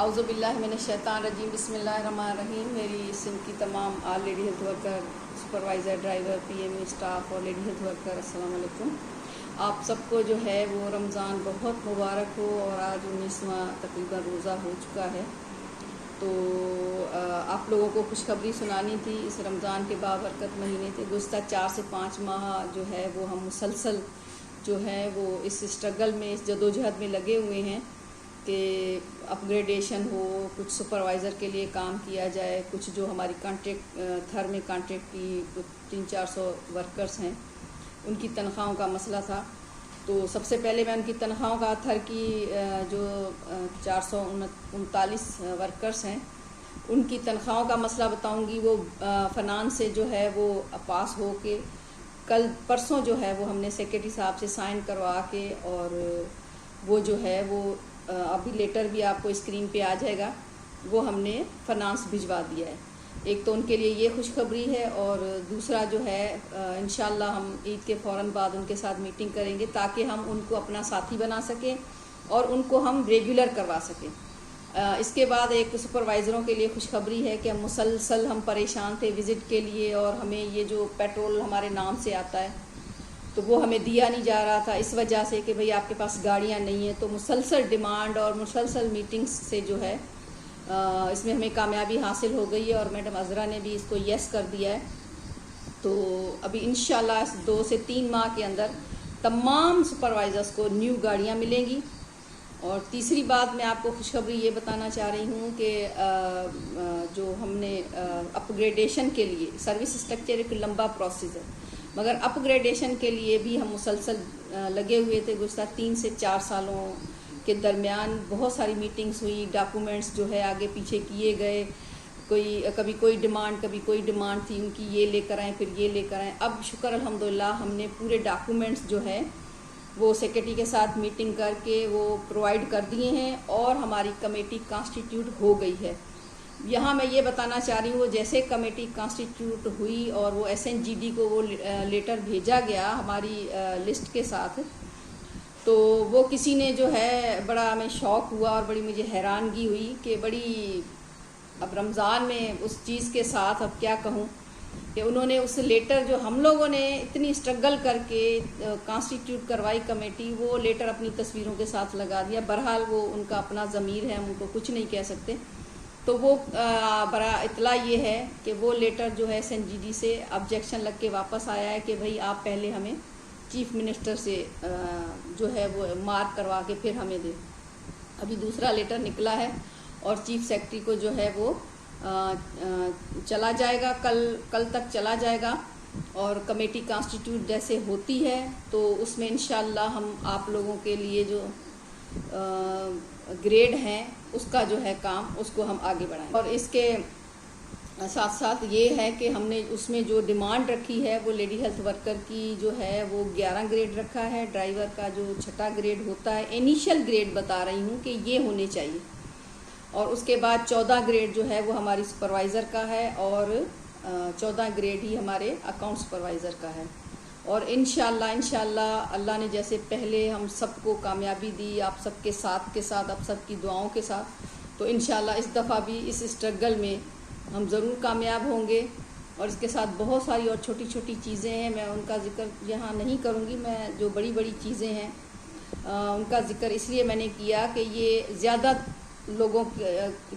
اعوذ باللہ من الشیطان الرجیم بسم اللہ الرحمن الرحیم۔ میری سندھ کی تمام all lady health worker, supervisor, driver, P M staff اور لیڈی ہیلتھ ورکر، السلام علیکم۔ آپ سب کو جو ہے وہ رمضان بہت مبارک ہو، اور آج 19واں تقریباً روزہ ہو چکا ہے۔ تو آپ لوگوں کو خوشخبری سنانی تھی۔ اس رمضان کے بابرکت مہینے تھے، گزشتہ 4 سے 5 ماہ جو ہے وہ ہم مسلسل جو ہے وہ اس اسٹرگل میں، اس جدوجہد میں لگے ہوئے ہیں کہ اپ گریڈیشن ہو، کچھ سپروائزر کے لیے کام کیا جائے، کچھ جو ہماری کانٹریکٹ تھر میں کانٹریکٹ کی 300-400 ورکرز ہیں، ان کی تنخواہوں کا مسئلہ تھا۔ تو سب سے پہلے میں ان کی تنخواہوں کا تھر کی جو 439 ورکرز ہیں ان کی تنخواہوں کا مسئلہ بتاؤں گی۔ وہ فنان سے جو ہے وہ پاس ہو کے کل پرسوں جو ہے وہ ہم نے سیکریٹری صاحب سے سائن کروا کے، اور وہ جو ہے وہ ابھی لیٹر بھی آپ کو اسکرین پہ آ جائے گا، وہ ہم نے فنانس بھجوا دیا ہے۔ ایک تو ان کے لیے یہ خوشخبری ہے، اور دوسرا جو ہے انشاءاللہ ہم عید کے فوراً بعد ان کے ساتھ میٹنگ کریں گے تاکہ ہم ان کو اپنا ساتھی بنا سکیں اور ان کو ہم ریگولر کروا سکیں۔ اس کے بعد ایک سپروائزروں کے لیے خوشخبری ہے کہ مسلسل ہم پریشان تھے وزٹ کے لیے، اور ہمیں یہ جو پیٹرول ہمارے نام سے آتا ہے تو وہ ہمیں دیا نہیں جا رہا تھا، اس وجہ سے کہ بھئی آپ کے پاس گاڑیاں نہیں ہیں۔ تو مسلسل ڈیمانڈ اور مسلسل میٹنگز سے جو ہے اس میں ہمیں کامیابی حاصل ہو گئی ہے، اور میڈم عذرا نے بھی اس کو یس کر دیا ہے۔ تو ابھی انشاءاللہ 2 سے 3 ماہ کے اندر تمام سپروائزرز کو نیو گاڑیاں ملیں گی۔ اور تیسری بات میں آپ کو خوشخبری یہ بتانا چاہ رہی ہوں کہ جو ہم نے اپ گریڈیشن کے لیے، سروس اسٹرکچر ایک لمبا پروسیس ہے، مگر اپ گریڈیشن کے لیے بھی ہم مسلسل لگے ہوئے تھے۔ گزشتہ 3 سے 4 سالوں کے درمیان بہت ساری میٹنگز ہوئی، ڈاکومنٹس جو ہے آگے پیچھے کیے گئے، کبھی کوئی ڈیمانڈ تھی ان کی، یہ لے کر آئیں پھر یہ لے کر آئیں۔ اب شکر الحمدللہ ہم نے پورے ڈاکومنٹس جو ہے وہ سیکریٹری کے ساتھ میٹنگ کر کے وہ پرووائڈ کر دیے ہیں، اور ہماری کمیٹی کانسٹیٹیوٹ ہو گئی ہے۔ یہاں میں یہ بتانا چاہ رہی ہوں، جیسے کمیٹی کانسٹیٹیوٹ ہوئی اور وہ SNGD کو وہ لیٹر بھیجا گیا ہماری لسٹ کے ساتھ، تو وہ کسی نے جو ہے بڑا ہمیں شوق ہوا اور بڑی مجھے حیرانگی ہوئی کہ بڑی، اب رمضان میں اس چیز کے ساتھ اب کیا کہوں کہ انہوں نے اس لیٹر جو ہم لوگوں نے اتنی اسٹرگل کر کے کانسٹیٹیوٹ کروائی کمیٹی، وہ لیٹر اپنی تصویروں کے ساتھ لگا دیا۔ بہرحال وہ ان کا اپنا ضمیر ہے، ہم ان کو کچھ نہیں کہہ سکتے۔ تو وہ برا اطلاع یہ ہے کہ وہ لیٹر جو ہے SNGD سے آبجیکشن لگ کے واپس آیا ہے کہ بھئی آپ پہلے ہمیں چیف منسٹر سے جو ہے وہ مارک کروا کے پھر ہمیں دیں۔ ابھی دوسرا لیٹر نکلا ہے اور چیف سیکرٹری کو جو ہے وہ چلا جائے گا، کل تک چلا جائے گا، اور کمیٹی کانسٹیٹیوٹ جیسے ہوتی ہے تو اس میں انشاءاللہ ہم آپ لوگوں کے لیے جو گریڈ ہیں اس کا جو ہے کام، اس کو ہم آگے بڑھائیں۔ اور اس کے ساتھ ساتھ یہ ہے کہ ہم نے اس میں جو ڈیمانڈ رکھی ہے وہ لیڈی ہیلتھ ورکر کی جو ہے وہ 11 گریڈ رکھا ہے، ڈرائیور کا جو 6 گریڈ ہوتا ہے، انیشل گریڈ بتا رہی ہوں کہ یہ ہونے چاہیے، اور اس کے بعد 14 گریڈ جو ہے وہ ہماری سپروائزر کا ہے، اور 14 گریڈ ہی ہمارے اکاؤنٹ سپروائزر کا ہے۔ اور انشاءاللہ اللہ نے جیسے پہلے ہم سب کو کامیابی دی، آپ سب کے ساتھ آپ سب کی دعاؤں کے ساتھ، تو انشاءاللہ اس دفعہ بھی اس اسٹرگل میں ہم ضرور کامیاب ہوں گے۔ اور اس کے ساتھ بہت ساری اور چھوٹی چھوٹی چیزیں ہیں، میں ان کا ذکر یہاں نہیں کروں گی، میں جو بڑی بڑی چیزیں ہیں ان کا ذکر اس لیے میں نے کیا کہ یہ زیادہ لوگوں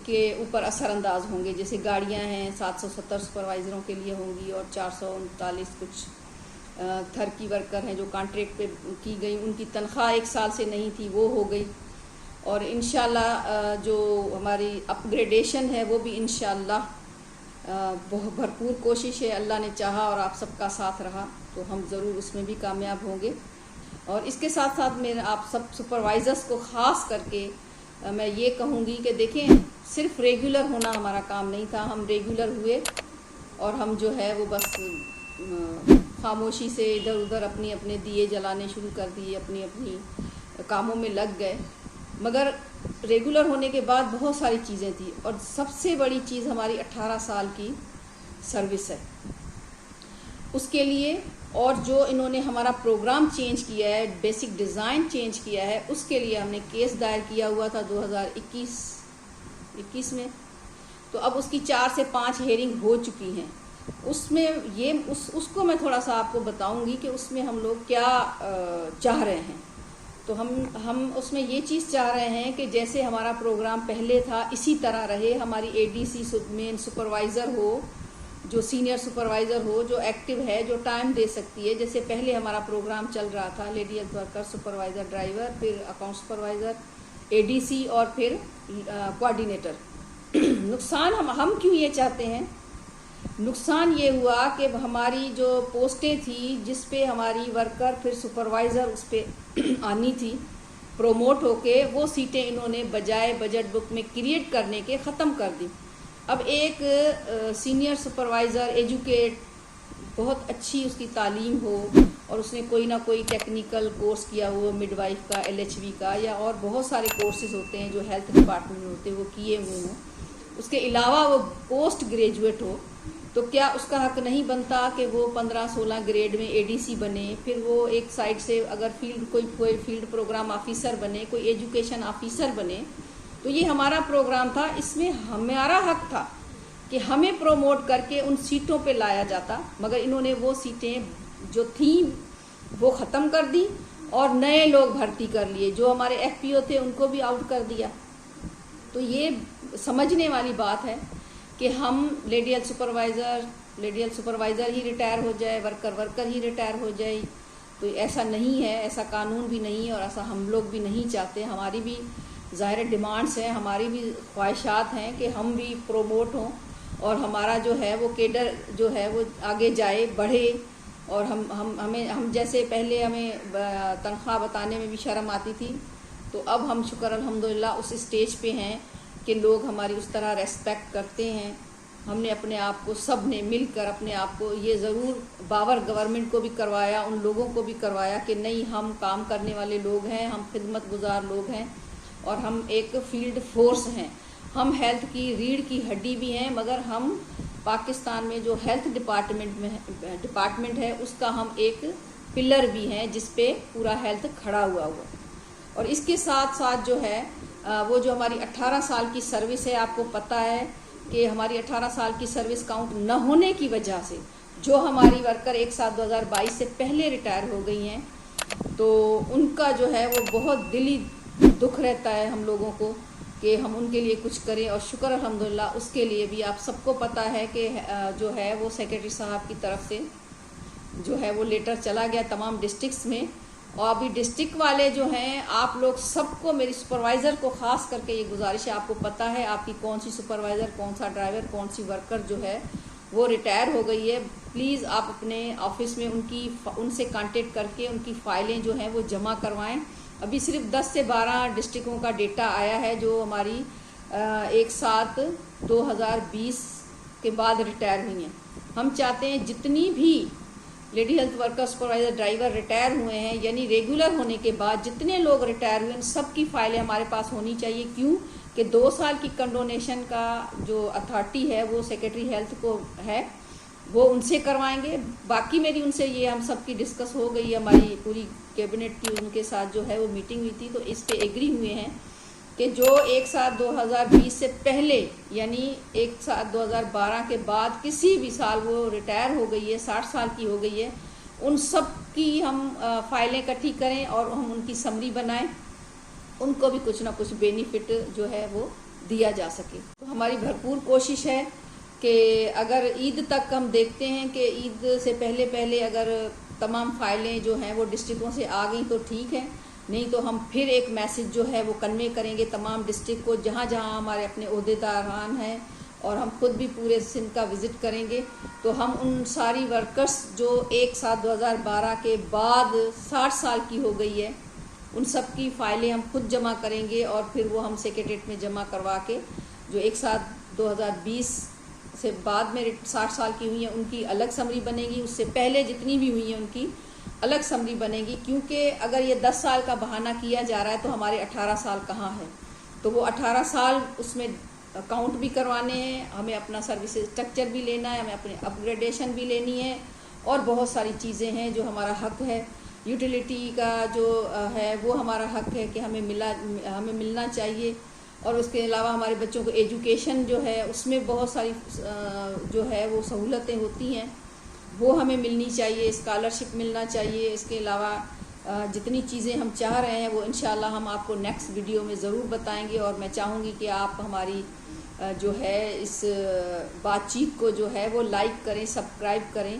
کے اوپر اثر انداز ہوں گے۔ جیسے گاڑیاں ہیں 770 سپروائزروں کے لیے ہوں گی، اور 439 کچھ تھر کی ورکر ہیں جو کانٹریکٹ پہ کی گئی، ان کی تنخواہ 1 سال سے نہیں تھی، وہ ہو گئی۔ اور انشاءاللہ جو ہماری اپ گریڈیشن ہے وہ بھی انشاءاللہ بہت بھرپور کوشش ہے، اللہ نے چاہا اور آپ سب کا ساتھ رہا تو ہم ضرور اس میں بھی کامیاب ہوں گے۔ اور اس کے ساتھ ساتھ میں آپ سب سپروائزرز کو خاص کر کے میں یہ کہوں گی کہ دیکھیں، صرف ریگولر ہونا ہمارا کام نہیں تھا، ہم ریگولر ہوئے اور ہم جو ہے وہ بس خاموشی سے ادھر ادھر اپنے دیے جلانے شروع کر دیے، اپنی کاموں میں لگ گئے، مگر ریگولر ہونے کے بعد بہت ساری چیزیں تھیں، اور سب سے بڑی چیز ہماری 18 سال کی سروس ہے۔ اس کے لیے اور جو انہوں نے ہمارا پروگرام چینج کیا ہے، بیسک ڈیزائن چینج کیا ہے، اس کے لیے ہم نے کیس دائر کیا ہوا تھا 2021 21 میں. تو اب اس کی 4 سے 5 ہیئرنگ ہو چکی ہیں. اس میں اس کو میں تھوڑا سا آپ کو بتاؤں گی کہ اس میں ہم لوگ کیا چاہ رہے ہیں. تو ہم اس میں یہ چیز چاہ رہے ہیں کہ جیسے ہمارا پروگرام پہلے تھا اسی طرح رہے. ہماری ADC مین سپروائزر ہو, جو سینئر سپروائزر ہو, جو ایکٹیو ہے, جو ٹائم دے سکتی ہے. جیسے پہلے ہمارا پروگرام چل رہا تھا, lady health worker, supervisor, driver, پھر اکاؤنٹ سپروائزر, ADC اور پھر کوآرڈینیٹر. نقصان ہم کیوں یہ چاہتے ہیں؟ نقصان یہ ہوا کہ ہماری جو پوسٹیں تھیں جس پہ ہماری ورکر پھر سپروائزر اس پہ آنی تھی پروموٹ ہو کے, وہ سیٹیں انہوں نے بجائے بجٹ بک میں کریٹ کرنے کے ختم کر دی. اب ایک سینئر سپروائزر ایجوکیٹ, بہت اچھی اس کی تعلیم ہو اور اس نے کوئی نہ کوئی ٹیکنیکل کورس کیا ہو, مڈ وائف کا, LHV کا, یا اور بہت سارے کورسز ہوتے ہیں جو ہیلتھ ڈپارٹمنٹ میں ہوتے ہیں, وہ کیے ہوئے ہوں. اس کے علاوہ وہ پوسٹ گریجویٹ ہو, تو کیا اس کا حق نہیں بنتا کہ وہ 15-16 گریڈ میں ADC بنے, پھر وہ ایک سائڈ سے اگر کوئی فیلڈ پروگرام آفیسر بنے, کوئی ایجوکیشن آفیسر بنے. تو یہ ہمارا پروگرام تھا, اس میں ہمارا حق تھا کہ ہمیں پروموٹ کر کے ان سیٹوں پہ لایا جاتا, مگر انہوں نے وہ سیٹیں جو تھیں وہ ختم کر دی اور نئے لوگ بھرتی کر لیے. جو ہمارے FPO تھے ان کو بھی آؤٹ کر دیا. تو یہ سمجھنے والی بات ہے کہ ہم لیڈی ہیلتھ سپروائزر ہی ریٹائر ہو جائے, ورکر ہی ریٹائر ہو جائے. تو ایسا نہیں ہے, ایسا قانون بھی نہیں ہے اور ایسا ہم لوگ بھی نہیں چاہتے. ہماری بھی ظاہر ڈیمانڈس ہیں, ہماری بھی خواہشات ہیں کہ ہم بھی پروموٹ ہوں اور ہمارا جو ہے وہ کیڈر جو ہے وہ آگے جائے, بڑھے. اور ہم جیسے پہلے ہمیں تنخواہ بتانے میں بھی شرم آتی تھی, تو اب ہم شکر الحمدللہ اس اسٹیج پہ ہیں کہ لوگ ہماری اس طرح ریسپیکٹ کرتے ہیں. ہم نے اپنے آپ کو, سب نے مل کر اپنے آپ کو یہ ضرور باور گورنمنٹ کو بھی کروایا, ان لوگوں کو بھی کروایا کہ نہیں, ہم کام کرنے والے لوگ ہیں, ہم خدمت گزار لوگ ہیں اور ہم ایک فیلڈ فورس ہیں. ہم ہیلتھ کی ریڑھ کی ہڈی بھی ہیں, مگر ہم پاکستان میں جو ہیلتھ ڈپارٹمنٹ ہے اس کا ہم ایک پلر بھی ہیں جس پہ پورا ہیلتھ کھڑا ہوا. اور اس کے ساتھ ساتھ جو ہے وہ جو ہماری 18 سال کی سروس ہے, آپ کو پتہ ہے کہ ہماری 18 سال کی سروس کاؤنٹ نہ ہونے کی وجہ سے جو ہماری ورکر 1/7/2022 سے پہلے ریٹائر ہو گئی ہیں, تو ان کا جو ہے وہ بہت دلی دکھ رہتا ہے ہم لوگوں کو کہ ہم ان کے لیے کچھ کریں. اور شکر الحمدللہ اس کے لیے بھی آپ سب کو پتہ ہے کہ جو ہے وہ سیکریٹری صاحب کی طرف سے جو ہے وہ لیٹر چلا گیا تمام ڈسٹرکٹس میں. اور ابھی ڈسٹرکٹ والے جو ہیں, آپ لوگ سب کو, میری سپروائزر کو خاص کر کے یہ گزارش ہے, آپ کو پتہ ہے آپ کی کون سی سپروائزر, کون سا ڈرائیور, کون سی ورکر جو ہے وہ ریٹائر ہو گئی ہے. پلیز آپ اپنے آفس میں ان سے کانٹیکٹ کر کے ان کی فائلیں جو ہیں وہ جمع کروائیں. ابھی صرف 10 سے 12 ڈسٹرکٹوں کا ڈیٹا آیا ہے جو ہماری 1/7/2020 کے بعد ریٹائر ہوئی ہیں. ہم چاہتے ہیں جتنی بھی lady health worker, supervisor, driver retire ہوئے ہیں, یعنی ریگولر ہونے کے بعد جتنے لوگ ریٹائر ہوئے ہیں, سب کی فائلیں ہمارے پاس ہونی چاہیے. کیوں کہ 2 سال کی کنڈونیشن کا جو اتھارٹی ہے وہ سیکریٹری ہیلتھ کو ہے, وہ ان سے کروائیں گے. باقی میری ان سے یہ ہم سب کی ڈسکس ہو گئی ہے, ہماری پوری کیبنٹ کی ان کے ساتھ جو ہے وہ میٹنگ ہوئی تھی, تو اس پہ ایگری ہوئے ہیں کہ جو 1/7/2020 سے پہلے یعنی 1/7/2012 کے بعد کسی بھی سال وہ ریٹائر ہو گئی ہے, 60 سال کی ہو گئی ہے, ان سب کی ہم فائلیں اکٹھی کریں اور ہم ان کی سمری بنائیں, ان کو بھی کچھ نہ کچھ بینیفٹ جو ہے وہ دیا جا سکے. تو ہماری بھرپور کوشش ہے کہ اگر عید تک ہم دیکھتے ہیں کہ عید سے پہلے اگر تمام فائلیں جو ہیں وہ ڈسٹرکٹوں سے آ گئیں تو ٹھیک ہے, نہیں تو ہم پھر ایک میسج جو ہے وہ کنوے کریں گے تمام ڈسٹرکٹ کو جہاں جہاں ہمارے اپنے عہدیداران ہیں, اور ہم خود بھی پورے سندھ کا وزٹ کریں گے. تو ہم ان ساری ورکرز جو 1/7/2012 کے بعد 60 سال کی ہو گئی ہے, ان سب کی فائلیں ہم خود جمع کریں گے اور پھر وہ ہم سیکریٹریٹ میں جمع کروا کے جو 1/7/2020 سے بعد میں 60 سال کی ہوئی ہیں ان کی الگ سمری بنے گی, اس سے پہلے جتنی بھی ہوئی ہیں ان کی الگ سمری بنے گی. کیونکہ اگر یہ 10 سال کا بہانہ کیا جا رہا ہے تو ہمارے 18 سال کہاں ہے, تو وہ 18 سال اس میں کاؤنٹ بھی کروانے ہیں, ہمیں اپنا سروس اسٹرکچر بھی لینا ہے, ہمیں اپنے اپ گریڈیشن بھی لینی ہے, اور بہت ساری چیزیں ہیں جو ہمارا حق ہے. یوٹیلیٹی کا جو ہے وہ ہمارا حق ہے کہ ہمیں ملنا چاہیے. اور اس کے علاوہ ہمارے بچوں کو ایجوکیشن جو ہے اس میں بہت ساری جو ہے وہ سہولتیں ہوتی ہیں، وہ ہمیں ملنی چاہیے، اسکالرشپ ملنا چاہیے۔ اس کے علاوہ جتنی چیزیں ہم چاہ رہے ہیں وہ انشاءاللہ ہم آپ کو نیکسٹ ویڈیو میں ضرور بتائیں گے، اور میں چاہوں گی کہ آپ ہماری جو ہے اس بات چیت کو جو ہے وہ لائک کریں، سبسکرائب کریں،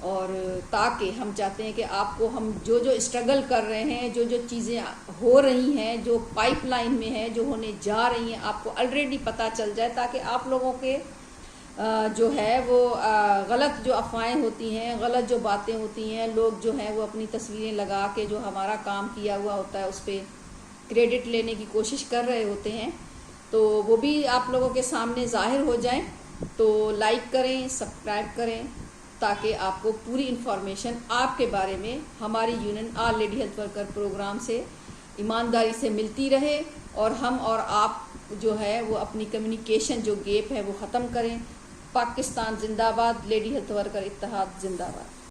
اور تاکہ ہم چاہتے ہیں کہ آپ کو ہم جو اسٹرگل کر رہے ہیں، جو چیزیں ہو رہی ہیں، جو پائپ لائن میں ہیں، جو ہونے جا رہی ہیں، آپ کو آلریڈی پتہ چل جائے، تاکہ آپ لوگوں کے جو ہے وہ غلط جو افواہیں ہوتی ہیں، غلط جو باتیں ہوتی ہیں، لوگ جو ہیں وہ اپنی تصویریں لگا کے جو ہمارا کام کیا ہوا ہوتا ہے اس پہ کریڈٹ لینے کی کوشش کر رہے ہوتے ہیں، تو وہ بھی آپ لوگوں کے سامنے ظاہر ہو جائیں۔ تو لائک کریں، سبسکرائب کریں، تاکہ آپ کو پوری انفارمیشن آپ کے بارے میں ہماری یونین آل لیڈی ہیلتھ ورکر پروگرام سے ایمانداری سے ملتی رہے، اور ہم اور آپ جو ہے وہ اپنی کمیونیکیشن جو گیپ ہے وہ ختم کریں۔ پاکستان زندہ باد، لیڈی ہیلتھ ورکر اتحاد زندہ باد۔